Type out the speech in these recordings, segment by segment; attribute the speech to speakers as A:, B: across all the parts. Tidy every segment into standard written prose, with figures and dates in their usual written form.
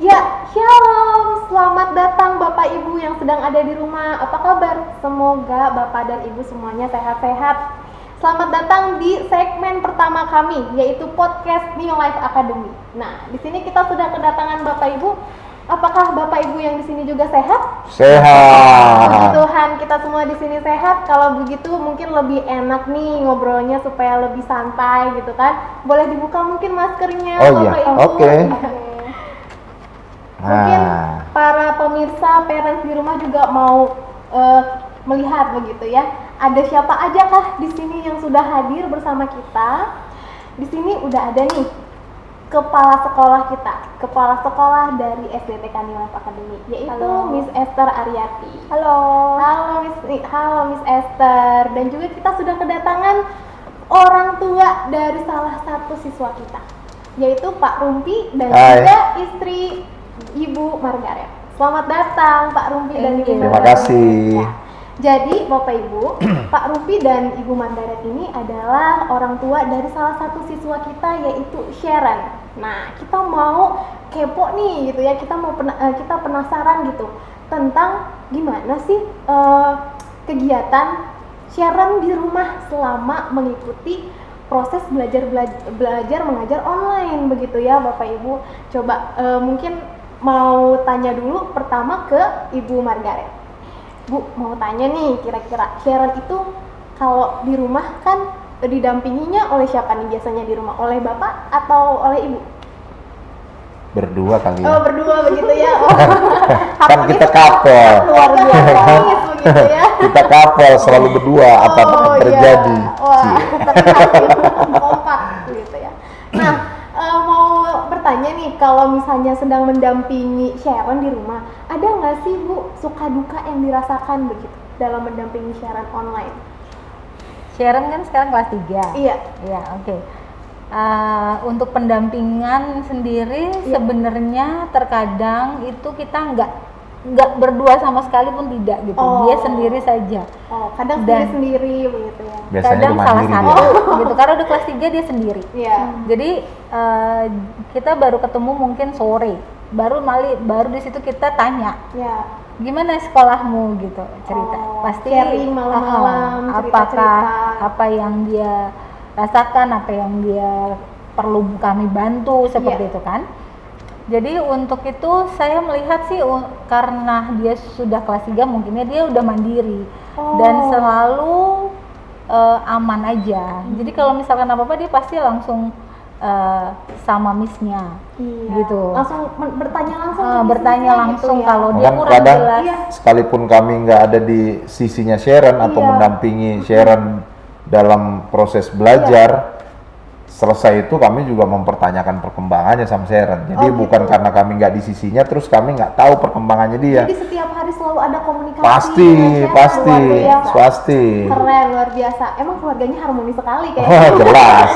A: Ya, shalom. Selamat datang Bapak Ibu yang sedang ada di rumah. Apa kabar? Semoga Bapak dan Ibu semuanya sehat-sehat. Selamat datang di segmen pertama kami, yaitu podcast New Life Academy. Nah, di sini kita sudah kedatangan Bapak Ibu. Apakah Bapak Ibu yang di sini juga sehat?
B: Sehat.
A: Puji Tuhan, kita semua di sini sehat. Kalau begitu mungkin lebih enak nih ngobrolnya supaya lebih santai gitu kan. Boleh dibuka mungkin maskernya,
B: Oh
A: Bapak
B: iya,
A: Ibu.
B: oke.
A: Mungkin
B: Nah,
A: para pemirsa, parents di rumah juga mau melihat begitu ya. Ada siapa aja kah di sini yang sudah hadir bersama kita? Di sini udah ada nih kepala sekolah kita, kepala sekolah dari SDTK New Life Academy, yaitu
C: Halo.
A: Miss Esther Aryati.
C: Halo.
A: Halo Miss Esther. Dan juga kita sudah kedatangan orang tua dari salah satu siswa kita, yaitu Pak Rumpi dan
B: Hai.
A: juga istri Ibu Margaret. Selamat datang Pak Rumpi dan Ibu
C: Thank you.
B: terima
A: Margaret.
B: kasih.
A: Ya. Jadi Bapak Ibu, Pak Rumpi dan Ibu Margaret ini adalah orang tua dari salah satu siswa kita, yaitu Sharon. Nah, kita mau kepo nih gitu ya, kita penasaran gitu tentang gimana sih kegiatan Sharon di rumah selama mengikuti proses belajar mengajar online begitu ya Bapak Ibu. Coba mungkin mau tanya dulu pertama ke Ibu Margaret. Bu, mau tanya nih, kira-kira Sharon itu kalau di rumah kan didampinginya oleh siapa nih biasanya di rumah? Oleh Bapak atau oleh Ibu?
B: Berdua kali
A: Oh,
B: ya.
A: berdua begitu ya. Oh.
B: Kan kita couple.
A: Luar biasa begitu ya.
B: Kita couple selalu berdua apapun yang terjadi.
A: Iya. Wah, tapi harus kompak gitu ya. Nah, mau bertanya nih, kalau misalnya sedang mendampingi Sharon di rumah, ada nggak sih Bu suka duka yang dirasakan begitu dalam mendampingi Sharon online?
C: Sharon kan sekarang kelas 3.
A: Iya.
C: Iya, oke. Untuk pendampingan sendiri
A: Iya.
C: sebenarnya terkadang itu kita nggak berdua sama sekali pun tidak gitu.
A: Oh.
C: Dia sendiri saja.
A: Oh, kadang
C: Dan-
A: sendiri begitu ya.
B: Biasanya
C: Kadang
B: dia
C: salah
B: mandiri
C: satu
B: dia.
C: gitu. Karena udah kelas 3 dia sendiri.
A: Iya.
C: Jadi kita baru ketemu mungkin sore. Baru di situ kita tanya,
A: Ya.
C: gimana sekolahmu gitu, cerita.
A: Oh,
C: Pasti
A: sharing malam-malam,
C: apakah
A: cerita-cerita.
C: apa yang dia rasakan, apa yang dia perlu kami bantu seperti
A: Iya.
C: itu kan. Jadi untuk itu saya melihat sih karena dia sudah kelas 3 mungkinnya dia udah mandiri dan
A: Oh.
C: selalu aman aja. Jadi kalau misalkan apa-apa dia pasti langsung sama miss-nya.
A: Iya.
C: Gitu.
A: Langsung bertanya langsung ke
C: Bertanya
A: bisnisnya
C: langsung
A: gitu ya.
C: kalau dia
B: Bahkan
C: kurang
B: kadang
C: jelas.
A: Iya.
B: sekalipun kami nggak ada di sisinya Sharon atau
A: Iya.
B: mendampingi Sharon dalam proses belajar, selesai itu kami juga mempertanyakan perkembangannya sama Sharon. Jadi
A: Oh,
B: bukan
A: gitu.
B: karena kami nggak di sisinya terus kami nggak tahu perkembangannya dia.
A: Jadi setiap hari selalu ada komunikasi.
B: Pasti,
A: dengan Sharon.
B: pasti,
A: Luar biasa.
B: pasti.
A: Keren, luar biasa. Emang keluarganya harmoni sekali
B: Wah,
A: kayaknya.
B: jelas.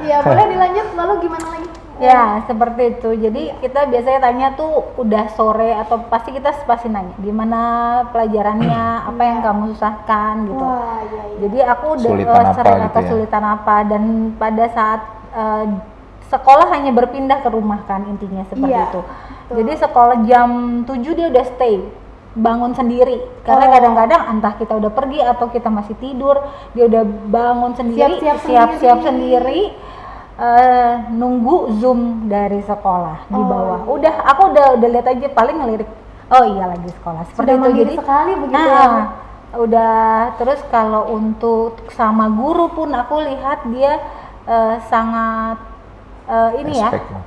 A: Iya, boleh dilanjut. Lalu gimana lagi?
C: Ya, seperti itu. Jadi kita biasanya tanya tuh udah sore atau pasti kita nanya gimana pelajarannya, apa yang kamu susahkan gitu.
A: Wah, iya, iya.
C: Jadi aku udah
B: Kesulitan apa
C: sering
B: gitu ya?
C: kesulitan apa dan pada saat sekolah hanya berpindah ke rumah kan intinya seperti
A: Iya,
C: itu.
A: betul.
C: Jadi sekolah jam 7 dia udah stay bangun sendiri karena
A: Oh.
C: kadang-kadang entah kita udah pergi atau kita masih tidur dia udah bangun sendiri
A: Siap-siap
C: sendiri nunggu Zoom dari sekolah di
A: Oh,
C: bawah.
A: iya.
C: Aku udah lihat aja paling ngelirik. Oh iya lagi sekolah. Seperti
A: Sudah
C: itu
A: mandiri
C: jadi
A: sekali begitu ya.
C: udah terus kalau untuk sama guru pun aku lihat dia sangat ini ya
B: Respect lah.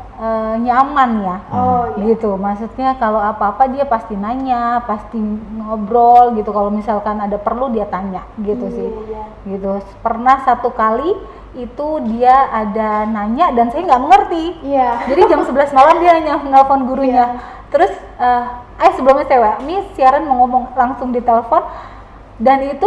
C: nyaman ya.
A: Oh, iya.
C: Gitu maksudnya kalau apa-apa dia pasti nanya, pasti ngobrol gitu. Kalau misalkan ada perlu dia tanya gitu
A: Iya,
C: sih.
A: iya.
C: Gitu pernah satu kali itu dia ada nanya dan saya nggak mengerti.
A: Iya.
C: Jadi jam 11 malam dia hanya nelfon gurunya. Terus sebelumnya saya Miss Sharon mau ngomong langsung di telepon dan itu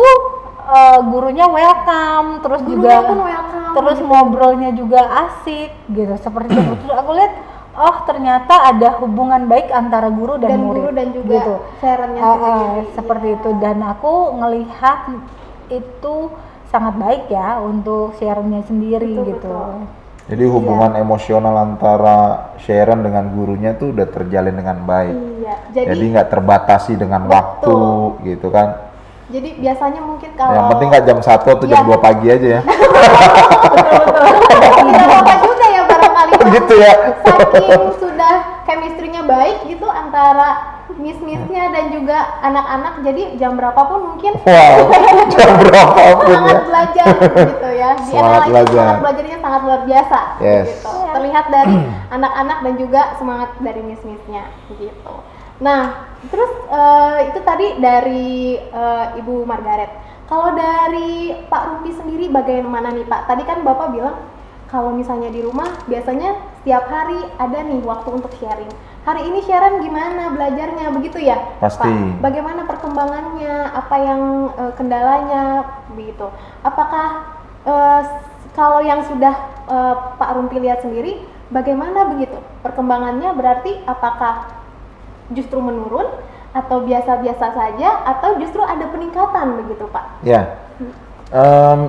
C: gurunya welcome terus
A: Gurunya
C: juga
A: pun welcome.
C: terus ngobrolnya juga asik gitu seperti itu. Terus aku lihat oh ternyata ada hubungan baik antara guru dan murid
A: guru dan juga
C: gitu.
A: Sharonnya sendiri.
C: Seperti
A: Iya.
C: itu dan aku ngelihat itu sangat baik ya untuk Sharonnya sendiri
A: Betul,
C: gitu.
A: betul.
B: Jadi hubungan emosional antara Sharon dengan gurunya tuh udah terjalin dengan baik.
A: Iya.
B: Jadi nggak terbatasi dengan
A: Betul.
B: waktu gitu kan.
A: Jadi biasanya mungkin kalau
B: Yang penting nggak jam 1 atau jam
A: Iya.
B: 2 pagi aja ya.
A: tidak apa juga ya barangkali
B: Gitu ya.
A: saking sudah chemistry-nya baik gitu antara miss-missnya dan juga anak-anak, jadi jam berapapun mungkin
B: Wow, jam berapapun ya.
A: semangat belajar gitu ya. Di
B: Semangat
A: NLA itu
B: belajar.
A: semangat belajarnya sangat luar biasa
B: Yes.
A: gitu. Terlihat dari anak-anak dan juga semangat dari miss-missnya gitu. Nah, terus itu tadi dari Ibu Margaret. Kalau dari Pak Rumpi sendiri bagaimana nih Pak? Tadi kan Bapak bilang kalau misalnya di rumah biasanya setiap hari ada nih waktu untuk sharing. Hari ini Sharon gimana belajarnya, begitu ya?
B: Pasti.
A: Pak, bagaimana perkembangannya, apa yang kendalanya, begitu. Apakah kalau yang sudah Pak Rumpi lihat sendiri, bagaimana begitu perkembangannya? Berarti apakah justru menurun, atau biasa-biasa saja, atau justru ada peningkatan begitu Pak?
B: Ya,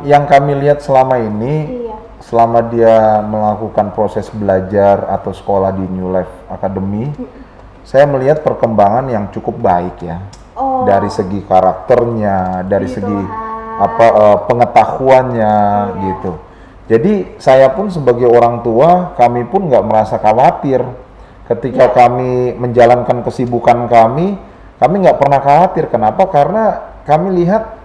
B: yang kami lihat selama ini,
A: Iya.
B: selama dia melakukan proses belajar atau sekolah di New Life Academy, saya melihat perkembangan yang cukup baik ya.
A: Oh.
B: Dari segi karakternya, dari
A: Gitu,
B: segi
A: Hai.
B: pengetahuannya
A: Iya.
B: gitu. Jadi saya pun sebagai orang tua, kami pun nggak merasa khawatir ketika
A: Iya.
B: kami menjalankan kesibukan kami nggak pernah khawatir. Kenapa? Karena kami lihat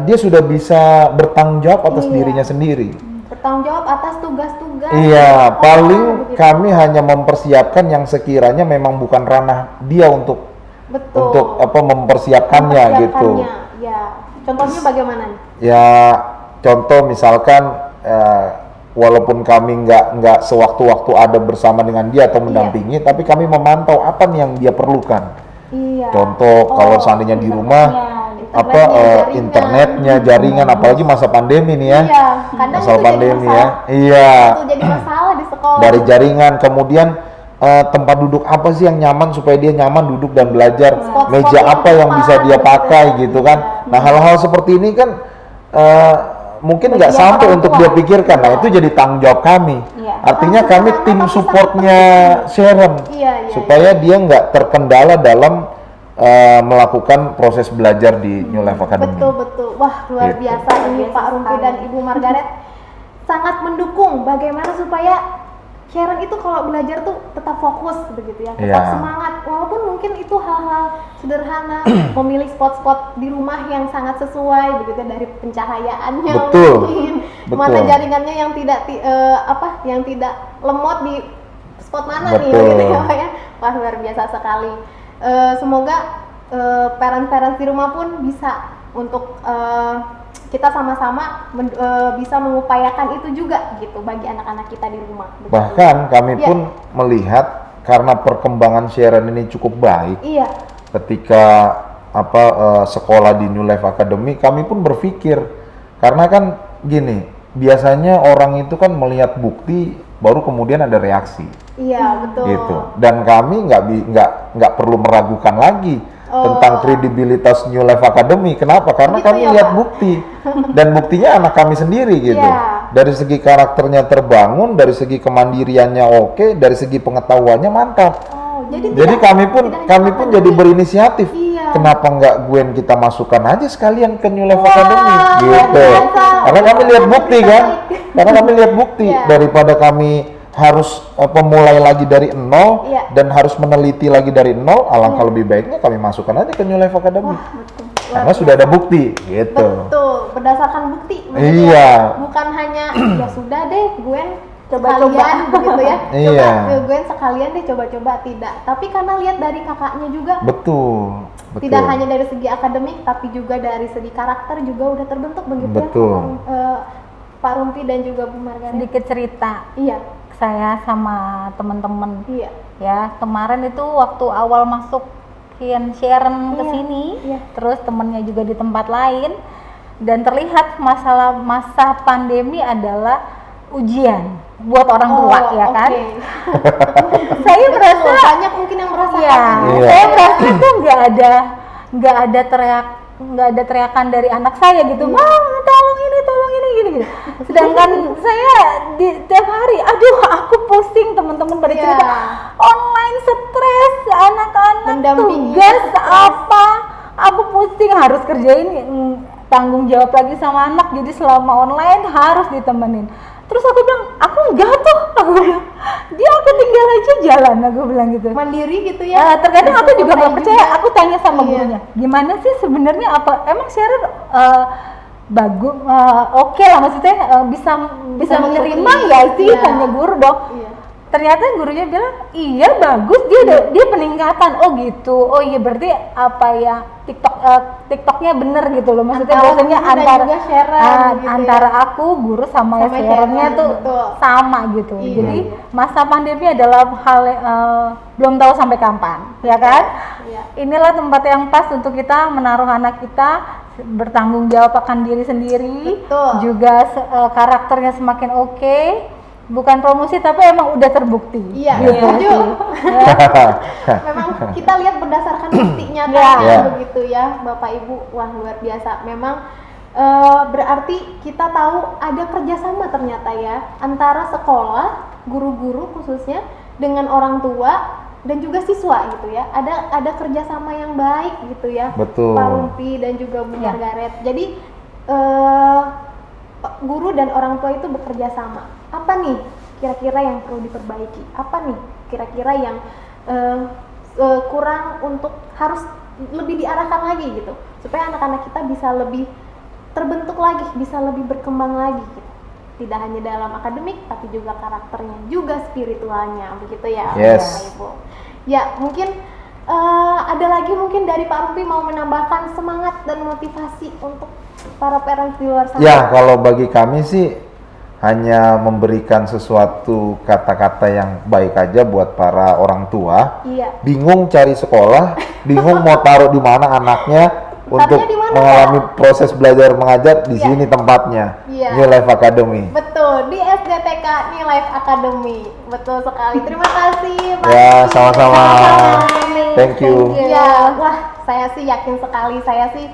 B: dia sudah bisa bertanggung jawab atas
A: Iya.
B: dirinya sendiri.
A: Bertanggung jawab atas tugas-tugas.
B: Iya,
A: sekolah,
B: paling
A: begitu.
B: kami hanya mempersiapkan yang sekiranya memang bukan ranah dia untuk
A: Betul.
B: mempersiapkannya gitu.
A: Ya. Contohnya bagaimana nih?
B: Ya, contoh misalkan walaupun kami nggak sewaktu-waktu ada bersama dengan dia atau mendampingi, tapi kami memantau apa nih yang dia perlukan.
A: Iya.
B: Contoh kalau seandainya di rumah internetnya, jaringan, apalagi masa pandemi nih ya.
A: Iya, kadang
B: Masa
A: itu jadi
B: pandemi ya.
A: masalah.
B: Iya.
A: Itu jadi masalah di sekolah.
B: Dari jaringan, kemudian tempat duduk apa sih yang nyaman supaya dia nyaman duduk dan belajar,
A: Spot-spot
B: meja
A: yang
B: apa yang
A: tepat,
B: bisa dia
A: gitu.
B: pakai gitu kan.
A: Iya.
B: Nah, hal-hal seperti ini kan mungkin nggak
A: Bagian
B: sampai
A: orang
B: untuk
A: tua.
B: dia pikirkan. Nah,
A: Iya.
B: itu jadi tanggung jawab kami.
C: Iya.
B: Artinya
A: Peran
B: kami
A: anak
B: tim
A: tapi sangat
B: supportnya Sharon
A: Iya, iya,
B: supaya dia nggak terkendala dalam melakukan proses belajar di New Life Academy.
A: Betul. Wah, luar
B: Gitu.
A: biasa ini
C: Biasa
A: Pak Rumpi
C: sekali.
A: dan Ibu Margaret sangat mendukung bagaimana supaya Sharon itu kalau belajar tuh tetap fokus begitu ya, tetap
B: Iya.
A: semangat. Walaupun mungkin itu hal-hal sederhana, memilih spot-spot di rumah yang sangat sesuai begitu dari pencahayaannya
B: Betul.
A: mungkin,
B: Betul.
A: mana jaringannya yang tidak yang tidak lemot di spot mana nih
B: Betul.
A: gitu ya Pak ya. Wah, luar biasa sekali. Semoga parent-parent di rumah pun bisa untuk kita sama-sama bisa mengupayakan itu juga gitu bagi anak-anak kita di rumah. Begitu.
B: Bahkan kami
A: Iya.
B: pun melihat karena perkembangan Sharon ini cukup baik
A: Iya,
B: ketika sekolah di New Life Academy, kami pun berpikir karena kan gini, biasanya orang itu kan melihat bukti baru kemudian ada reaksi
A: iya betul.
B: gitu. Dan kami nggak perlu meragukan lagi tentang kredibilitas New Life Academy. Kenapa? Karena
A: Gitu
B: kami
A: ya,
B: lihat
A: Pak?
B: bukti dan buktinya anak kami sendiri gitu.
A: Iya.
B: Dari segi karakternya terbangun, dari segi kemandiriannya oke, dari segi pengetahuannya mantap.
A: Oh, jadi
B: Jadi
A: tidak-
B: kami pun
A: tidak hanya
B: jadi
A: akademik.
B: berinisiatif.
A: Iya.
B: Kenapa nggak Gwen kita masukkan aja sekalian ke New Life
A: Wah,
B: Academy
A: luar
B: gitu.
A: biasa.
B: Karena kami lihat bukti
A: Bisa
B: kan.
A: baik.
B: Karena kami lihat bukti
A: Iya.
B: daripada kami harus memulai lagi dari nol
A: Iya.
B: dan harus meneliti lagi dari nol, alangkah lebih baiknya kami masukkan aja ke New Life Academy.
A: Wah, betul.
B: Karena sudah ada bukti gitu.
A: Betul, berdasarkan bukti. begitu
B: Iya.
A: ya. Bukan hanya ya sudah deh, Gwen
C: Coba-coba.
A: sekalian begitu ya.
B: Iya.
A: Gwen sekalian deh coba-coba, tidak. Tapi karena lihat dari kakaknya juga,
B: Betul. Betul.
A: tidak hanya dari segi akademik, tapi juga dari segi karakter juga udah terbentuk begitu
B: Betul.
A: ya. Pak Rumpi dan juga Bu Margaret.
C: Sedikit cerita
A: Iya,
C: saya sama teman-teman
A: iya.
C: ya, kemarin itu waktu awal masuk Sharon ke
A: Iya,
C: sini,
A: iya.
C: terus temennya juga di tempat lain, dan terlihat masa pandemi adalah ujian buat orang tua ya kan.
A: oke.
C: Saya
A: Betul,
C: merasa
A: banyak mungkin yang merasakan.
C: ya,
B: Iya.
C: saya merasa itu nggak ada teriakan dari anak saya gitu,
A: Iya.
C: "Mam, tolong ini gini gitu. Sedangkan saya di tiap hari, aduh aku pusing, teman-teman pada
A: Iya.
C: cerita online stres, anak-anak
A: Mendampingi,
C: tugas
A: stres.
C: apa, aku pusing harus kerjain, tanggung jawab lagi sama anak, jadi selama online harus ditemenin. Terus aku bilang, aku enggak tuh, aku bilang, dia aku tinggal aja jalan, aku bilang gitu.
A: Mandiri gitu ya.
C: Terkadang aku
A: Bisa
C: juga nggak
A: selesai
C: percaya,
A: juga.
C: aku tanya sama
A: Iya.
C: gurunya, gimana sih sebenarnya, apa emang Sharon bagus, oke lah, maksudnya bisa
A: Bisa
C: menerima
A: mengikuti.
C: nggak sih,
A: Iya.
C: tanya guru dong.
A: Iya.
C: Ternyata gurunya bilang iya bagus, dia peningkatan. Oh gitu, oh iya berarti apa ya, TikToknya bener gitu loh, maksudnya
A: Antara
C: biasanya
A: guru dan
C: antara
A: juga Sharon gitu ya.
C: antara aku guru sama
A: Sama
C: Sharonnya
A: Sharon,
C: tuh
A: betul.
C: sama gitu.
A: Iya,
C: Jadi
A: iya.
C: masa pandemi adalah hal belum tahu sampai kapan, ya kan?
A: Iya.
C: Inilah tempat yang pas untuk kita menaruh anak kita, bertanggung jawab akan diri sendiri,
A: Betul.
C: juga karakternya semakin oke. Bukan promosi tapi emang udah terbukti.
A: Iya,
C: Gitu
A: setuju.
C: sih.
A: Memang kita lihat berdasarkan bukti nyata
C: Iya.
A: begitu ya, Bapak Ibu. Wah, luar biasa. Memang berarti kita tahu ada kerjasama ternyata ya antara sekolah, guru-guru khususnya dengan orang tua dan juga siswa gitu ya. Ada kerjasama yang baik gitu ya.
B: Betul.
A: Pak Rumpi dan juga Bu
C: Ya.
A: Margaret. Jadi guru dan orang tua itu bekerja sama. Apa nih kira-kira yang perlu diperbaiki? Apa nih kira-kira yang kurang untuk harus lebih diarahkan lagi gitu, supaya anak-anak kita bisa lebih terbentuk lagi, bisa lebih berkembang lagi gitu. Tidak hanya dalam akademik tapi juga karakternya, juga spiritualnya, begitu ya
B: Yes.
A: Bapak Ibu. Ya, mungkin ada lagi mungkin dari Pak Rumpi mau menambahkan semangat dan motivasi untuk para parents di luar sana.
B: Ya, kalau bagi kami sih hanya memberikan sesuatu kata-kata yang baik aja buat para orang tua.
A: Iya.
B: Bingung cari sekolah, bingung mau taruh di mana anaknya untuk
A: di mana,
B: mengalami proses belajar mengajar, di
A: Iya.
B: sini tempatnya.
A: Iya.
B: New Life Academy.
A: Betul, di SDTK New Life Academy. Betul sekali. Terima kasih Pak
B: Ya,
A: Rumpi.
B: sama-sama.
A: Sama-sama.
B: Thank you.
A: Ya, wah, saya sih yakin sekali. Saya sih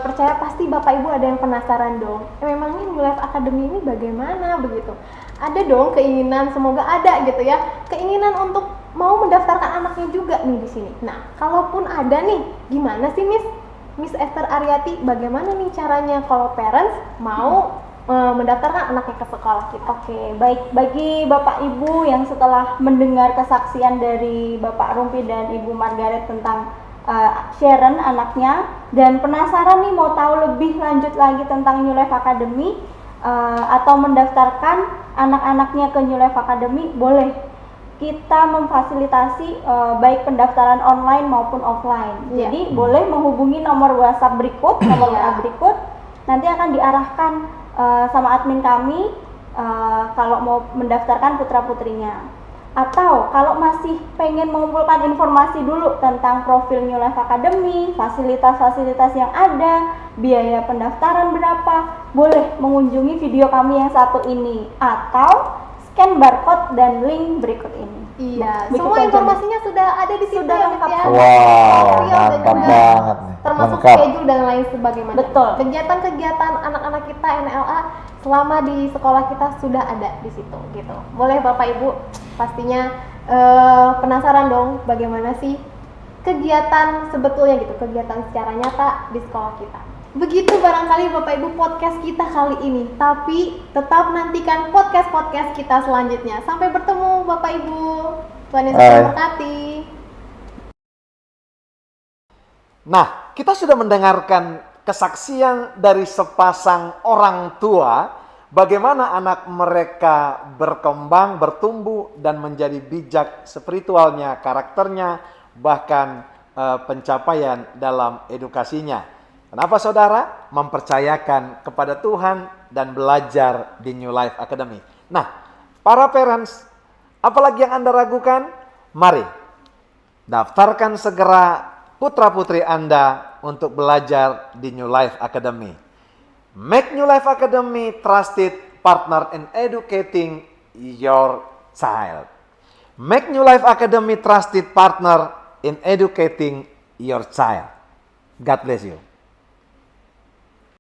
A: percaya pasti Bapak Ibu ada yang penasaran dong. Memangnya New Life Academy ini bagaimana begitu? Ada dong keinginan, semoga ada gitu ya. Keinginan untuk mau mendaftarkan anaknya juga nih di sini. Nah, kalaupun ada nih, gimana sih Miss Esther Aryati? Bagaimana nih caranya kalau parents mau mendaftarkan anaknya ke sekolah kita?
D: Oke, baik, bagi Bapak Ibu yang setelah mendengar kesaksian dari Bapak Rumpi dan Ibu Margaret tentang Sharon anaknya dan penasaran nih mau tahu lebih lanjut lagi tentang New Life Academy atau mendaftarkan anak-anaknya ke New Life Academy, boleh kita memfasilitasi baik pendaftaran online maupun offline.
A: Iya.
D: Jadi boleh menghubungi nomor WhatsApp berikut, nomor
A: Iya.
D: WA berikut, nanti akan diarahkan sama admin kami kalau mau mendaftarkan putra-putrinya. Atau kalau masih pengen mengumpulkan informasi dulu tentang profil New Life Academy, fasilitas-fasilitas yang ada, biaya pendaftaran berapa, boleh mengunjungi video kami yang satu ini atau scan barcode dan link berikut ini.
A: Iya,
D: Begitu
A: semua
D: aja,
A: informasinya sudah ada di situ
D: Sudah
A: ya,
D: lengkap
A: Miss ya.
D: semua.
B: Wow,
A: Profil dan
B: mantap
A: juga
B: banget nih.
A: termasuk
B: Lengkap.
A: schedule dan lain sebagainya.
D: Betul.
A: Kegiatan-kegiatan anak-anak kita NLA selama di sekolah kita sudah ada di situ gitu. Boleh Bapak Ibu pastinya penasaran dong bagaimana sih kegiatan sebetulnya gitu, kegiatan secara nyata di sekolah kita. Begitu barangkali Bapak Ibu podcast kita kali ini, tapi tetap nantikan podcast-podcast kita selanjutnya. Sampai bertemu Bapak Ibu. Tuhan Yesus
B: Bye.
A: memberkati.
E: Nah, kita sudah mendengarkan kesaksian dari sepasang orang tua bagaimana anak mereka berkembang, bertumbuh dan menjadi bijak spiritualnya, karakternya, bahkan pencapaian dalam edukasinya. Kenapa saudara? Mempercayakan kepada Tuhan dan belajar di New Life Academy. Nah, para parents, apalagi yang Anda ragukan? Mari, daftarkan segera putra-putri Anda untuk belajar di New Life Academy. Make New Life Academy trusted partner in educating your child. Make New Life Academy trusted partner in educating your child. God bless you.